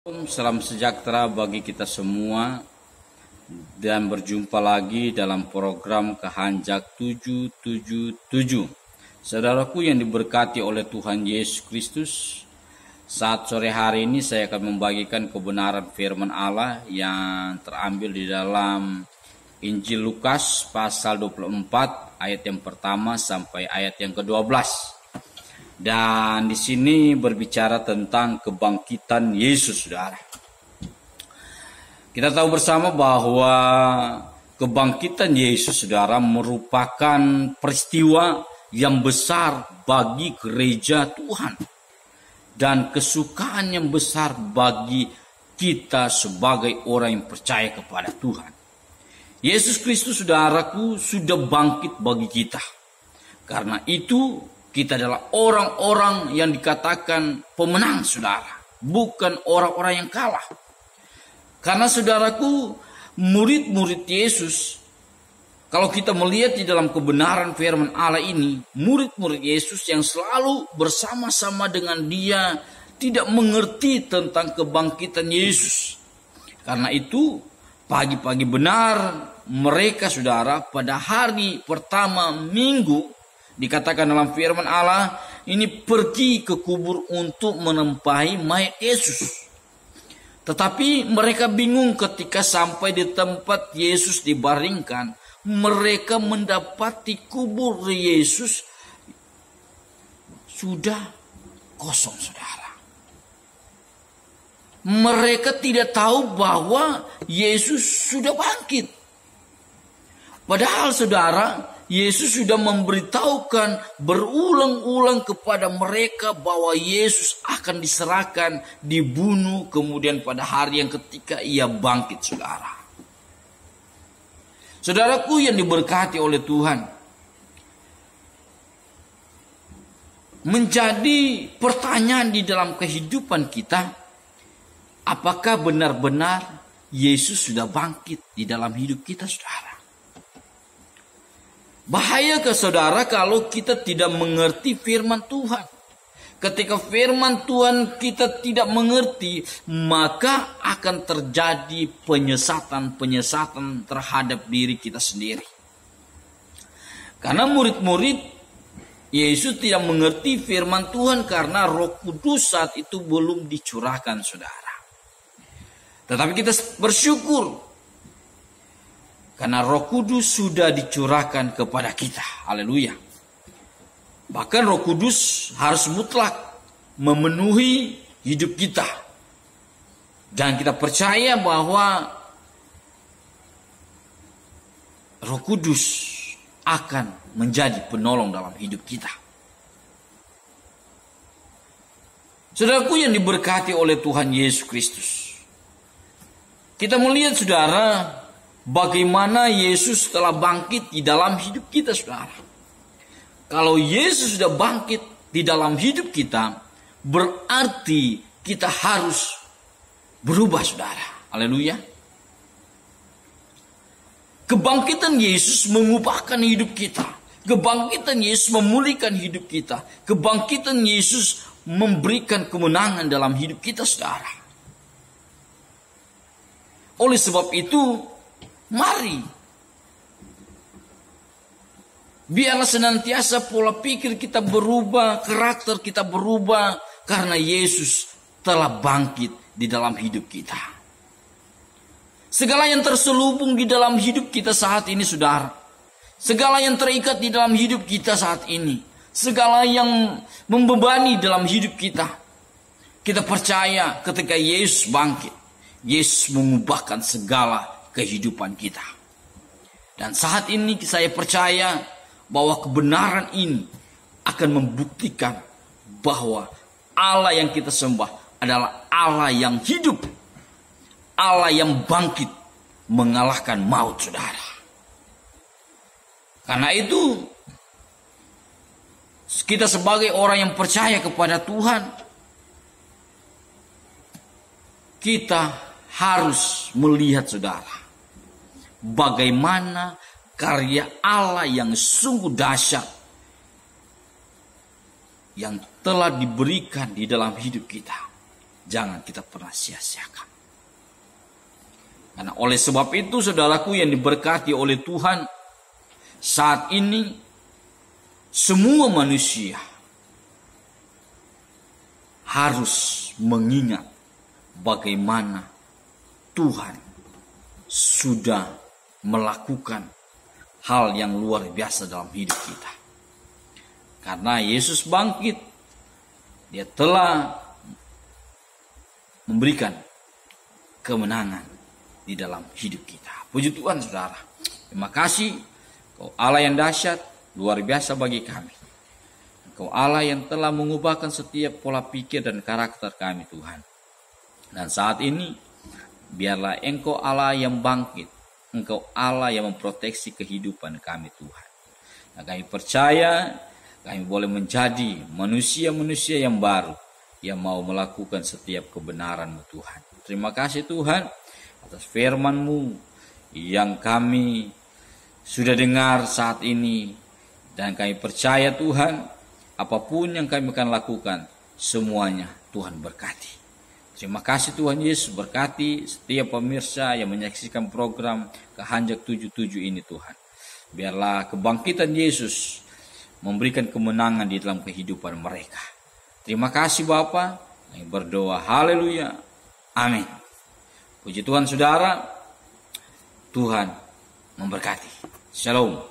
Salam sejahtera bagi kita semua dan berjumpa lagi dalam program Kehanjak 777. Saudaraku yang diberkati oleh Tuhan Yesus Kristus, saat sore hari ini saya akan membagikan kebenaran firman Allah yang terambil di dalam Injil Lukas pasal 24 ayat yang pertama sampai ayat yang ke-12. Dan di sini berbicara tentang kebangkitan Yesus, saudara. Kita tahu bersama bahwa kebangkitan Yesus, saudara, merupakan peristiwa yang besar bagi gereja Tuhan. Dan kesukaan yang besar bagi kita sebagai orang yang percaya kepada Tuhan. Yesus Kristus, saudaraku, sudah bangkit bagi kita. Karena itu kita adalah orang-orang yang dikatakan pemenang, saudara. Bukan orang-orang yang kalah. Karena saudaraku, murid-murid Yesus, kalau kita melihat di dalam kebenaran firman Allah ini, murid-murid Yesus yang selalu bersama-sama dengan dia tidak mengerti tentang kebangkitan Yesus. Karena itu, pagi-pagi benar mereka, saudara, pada hari pertama minggu, dikatakan dalam firman Allah, ini pergi ke kubur untuk menempahi mayat Yesus. Tetapi mereka bingung ketika sampai di tempat Yesus dibaringkan. Mereka mendapati kubur Yesus sudah kosong, saudara. Mereka tidak tahu bahwa Yesus sudah bangkit. Padahal, saudara, Yesus sudah memberitahukan berulang-ulang kepada mereka bahwa Yesus akan diserahkan, dibunuh, kemudian pada hari yang ketika ia bangkit, saudara. Saudaraku yang diberkati oleh Tuhan, menjadi pertanyaan di dalam kehidupan kita, apakah benar-benar Yesus sudah bangkit di dalam hidup kita, saudara? Bahaya ke saudara kalau kita tidak mengerti firman Tuhan. Ketika firman Tuhan kita tidak mengerti, maka akan terjadi penyesatan-penyesatan terhadap diri kita sendiri. Karena murid-murid Yesus tidak mengerti firman Tuhan karena Roh Kudus saat itu belum dicurahkan, saudara. Tetapi kita bersyukur karena Roh Kudus sudah dicurahkan kepada kita. Haleluya. Bahkan Roh Kudus harus mutlak memenuhi hidup kita. Dan kita percaya bahwa Roh Kudus akan menjadi penolong dalam hidup kita. Saudaraku yang diberkati oleh Tuhan Yesus Kristus, kita melihat, saudara, bagaimana Yesus telah bangkit di dalam hidup kita, saudara. Kalau Yesus sudah bangkit di dalam hidup kita, berarti kita harus berubah, saudara. Haleluya. Kebangkitan Yesus mengubahkan hidup kita. Kebangkitan Yesus memulihkan hidup kita. Kebangkitan Yesus memberikan kemenangan dalam hidup kita, saudara. Oleh sebab itu, mari biarlah senantiasa pola pikir kita berubah, karakter kita berubah, karena Yesus telah bangkit di dalam hidup kita. Segala yang terselubung di dalam hidup kita saat ini, saudara, segala yang terikat di dalam hidup kita saat ini, segala yang membebani dalam hidup kita, kita percaya ketika Yesus bangkit, Yesus mengubahkan segala kehidupan kita. Dan saat ini saya percaya bahwa kebenaran ini akan membuktikan bahwa Allah yang kita sembah adalah Allah yang hidup, Allah yang bangkit mengalahkan maut, saudara. Karena itu kita sebagai orang yang percaya kepada Tuhan, kita harus melihat, saudara, bagaimana karya Allah yang sungguh dahsyat yang telah diberikan di dalam hidup kita. jangan kita pernah sia-siakan. Karena oleh sebab itu saudaraku yang diberkati oleh Tuhan, saat ini semua manusia harus mengingat bagaimana Tuhan sudah melakukan hal yang luar biasa dalam hidup kita. Karena Yesus bangkit, Dia telah memberikan kemenangan di dalam hidup kita. Puji Tuhan saudara. Terima kasih, Kau Allah yang dahsyat, luar biasa bagi kami. Kau Allah yang telah mengubahkan setiap pola pikir dan karakter kami Tuhan. Dan saat ini, biarlah Engkau Allah yang bangkit. Engkau Allah yang memproteksi kehidupan kami Tuhan. Dan kami percaya, kami boleh menjadi manusia-manusia yang baru, yang mau melakukan setiap kebenaran-Mu Tuhan. Terima kasih Tuhan, atas firman-Mu yang kami sudah dengar saat ini. Dan kami percaya Tuhan, apapun yang kami akan lakukan, semuanya Tuhan berkati. Terima kasih Tuhan Yesus, berkati setiap pemirsa yang menyaksikan program Kehanjak 77 ini Tuhan. Biarlah kebangkitan Yesus memberikan kemenangan di dalam kehidupan mereka. Terima kasih Bapa, kami berdoa, haleluya, amin. Puji Tuhan saudara, Tuhan memberkati. Shalom.